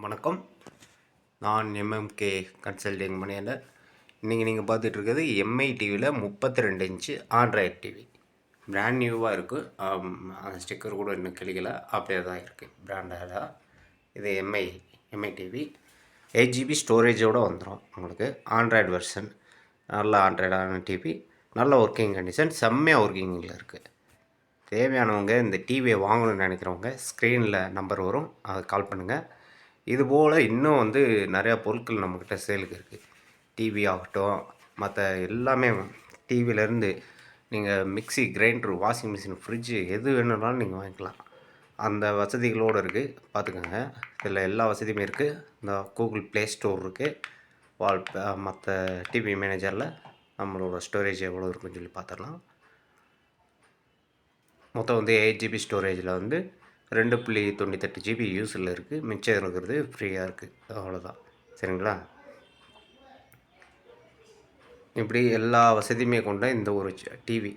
வணக்கம். நான் MMK consulting மணியில் இன்றைக்கி நீங்கள் பார்த்துட்ருக்கிறது எம்ஐ டிவியில் 32 இன்ச்சு ஆண்ட்ராய்ட் டிவி. பிராண்ட் நியூவாக இருக்குது. அந்த ஸ்டிக்கர் கூட இன்னும் கிளிக்கலை, அப்படியே தான் இருக்குது பிராண்டடாக. இது எம்ஐ டிவி 8GB ஸ்டோரேஜோடு வந்துடும் உங்களுக்கு. ஆண்ட்ராய்டு வெர்ஷன், நல்ல ஆண்ட்ராய்டான டிவி, நல்ல ஒர்க்கிங் கண்டிஷன், செம்மையாக ஒர்க்கிங்கில் இருக்குது. தேவையானவங்க இந்த டிவியை வாங்கணும்னு நினைக்கிறவங்க ஸ்க்ரீனில் நம்பர் வரும், அதை கால் பண்ணுங்கள். இதுபோல் இன்னும் நிறையா பொருட்கள் நம்மக்கிட்ட சேலுக்கு இருக்குது. டிவி ஆகட்டும், மற்ற எல்லாமே டிவிலேருந்து நீங்கள் mixie, grinder, washing machine, fridge எது வேணும்னாலும் நீங்கள் வாங்கிக்கலாம். அந்த வசதிகளோடு இருக்குது, பார்த்துக்கோங்க. இதில் எல்லா வசதியுமே இருக்குது. இந்த கூகுள் ப்ளே ஸ்டோர் இருக்குது. மற்ற டிவி மேனேஜரில் நம்மளோட ஸ்டோரேஜ் எவ்வளோ இருக்குன்னு சொல்லி பார்த்துடலாம். மொத்தம் 8GB ஸ்டோரேஜில் 2.98GB யூஸில் இருக்குது. மிச்சம் இருக்கிறது ஃப்ரீயாக இருக்குது. அவ்வளோதான், சரிங்களா? இப்படி எல்லா வசதியுமே கொண்ட இந்த ஒரு டிவி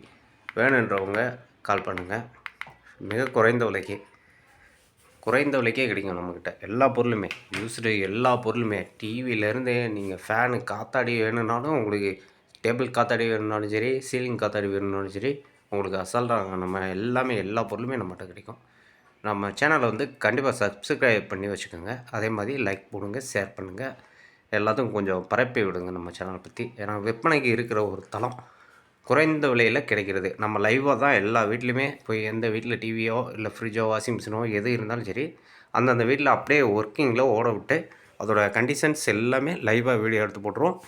வேணுன்றவங்க கால் பண்ணுங்கள். மிக குறைந்த விலைக்கே கிடைக்கும் நம்மக்கிட்ட. எல்லா பொருளுமே எல்லா பொருளுமே, டிவியிலேருந்து நீங்கள் ஃபேனு காத்தாடி வேணும்னாலும், உங்களுக்கு டேபிள் காத்தாடி வேணும்னாலும் சரி, சீலிங் காத்தாடி வேணும்னாலும் சரி, உங்களுக்கு அசால்ட்டாக நம்ம எல்லா பொருளுமே நம்மகிட்ட கிடைக்கும். நம்ம சேனலை கண்டிப்பாக சப்ஸ்கிரைப் பண்ணி வச்சுக்கோங்க. அதே மாதிரி லைக் போடுங்க, ஷேர் பண்ணுங்கள். எல்லாத்துக்கும் கொஞ்சம் பரப்பி விடுங்க நம்ம சேனலை பற்றி. ஏன்னா விற்பனைக்கு இருக்கிற ஒரு தளம், குறைந்த விலையில் கிடைக்கிறது. நம்ம லைவாக தான் எல்லா வீட்லேயுமே போய், எந்த வீட்டில் டிவியோ இல்லை ஃப்ரிட்ஜோ வாஷிங் மிஷினோ எது இருந்தாலும் சரி, அந்தந்த வீட்டில் அப்படியே ஒர்க்கிங்கில் ஓட விட்டு அதோட கண்டிஷன்ஸ் எல்லாமே லைவாக வீடியோ எடுத்து போட்டுருவோம்.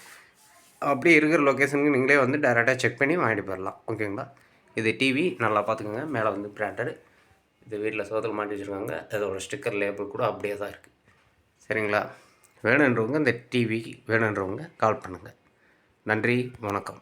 அப்படியே இருக்கிற லொக்கேஷனுக்கு நீங்களே டேரெக்டாக செக் பண்ணி வாங்கிட்டு போயிடலாம். ஓகேங்களா? இது டிவி நல்லா பார்த்துக்கோங்க. மேலே பிராண்டட். இது வீட்டில் சோதல் மாட்டி வச்சுருக்காங்க. அதோட ஸ்டிக்கர் லேபிள் கூட அப்படியே தான் இருக்குது. சரிங்களா? வேணுன்றவங்க இந்த டிவி வேணுன்றவங்க கால் பண்ணுங்கள். நன்றி, வணக்கம்.